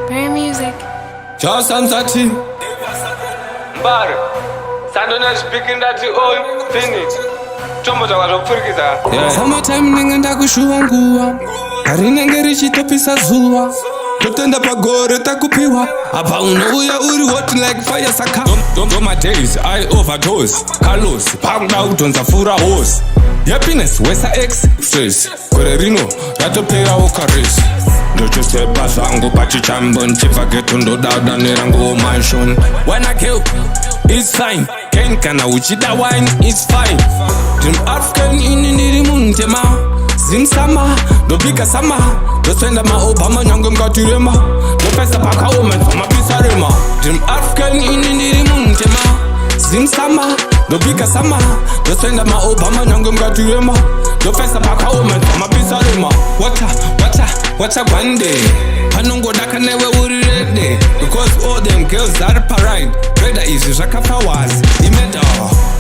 Prayer music. Jah Psalms T. Mbari sandona speaking that all finish chombo chakazopfurikidza Summertime nenge ndakushuwa nguwa harinenge richitopisa zuwa totenda pagore takupiwa apa unouya uri hot like fire saka don't my days I overdose Carlos pangda kutonza fura hose happiness wesa x stress kore rino ratoperawo karesi ndochosepa zvangu pachichambo nchibvageto ndodada nerangu mansion when I kill it's fine ken kana uchida wine it's fine dream African ini ndiri Mutema zimsama ndobika sama ndosenda maobama nyange mkatirema ndopesa pakaoma mapisarema dream African ini ndiri Mutema zimsama ndobika sama ndosenda maobama nyange mkatirema ndopesa pakaoma mapisarema wacha gwande panongodaka newe uri rede because all them girls are parade reda izvi zvakafawazi imeda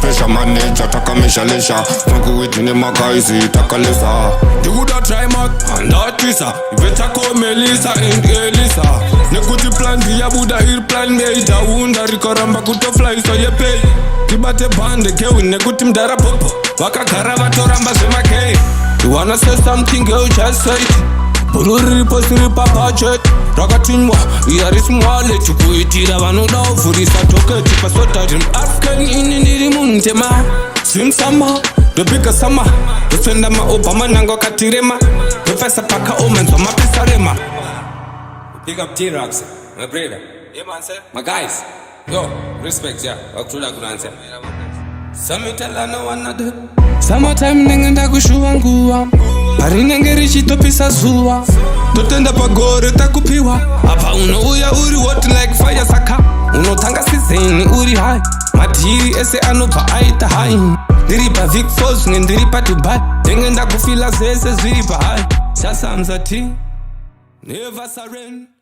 pesha manager takameshalisha nakuwitine makaizi takalesa ndikuda trimark andatisa ivetakomelisa and elisa nekuti plan ndiyabuda iri plan meita unda rikaramba kutoflyisa yepei tibate bhande kewi nekuti mdara popo vakagara vatoramba zvemakei you wanna say something girl just say it bururipo siri papachet rakatinwa iyarismwale chikuitira vanoda uvhurisa toketi pasota dream African ini ndiri Mutema zimsama ndobika sama ndosenda maobama nyange akatirema ndopesa pakaomenzwa mapisarema pick up T-Rax my brother yeah man sir my guys yo respect yeah wakutola kunanza samitelana wanade summertime nenge ndakushuwa nguwa harinenge richitopisa zuwa totenda pagore takupiwa apa unouya uri hot like fire saka unotanga sizeni uri high madhiri ese anobva aita high ndiri pavic falls nge ndiri padubai ndenge ndakufila zese zviri pahigh Jah Psalms T never surrender.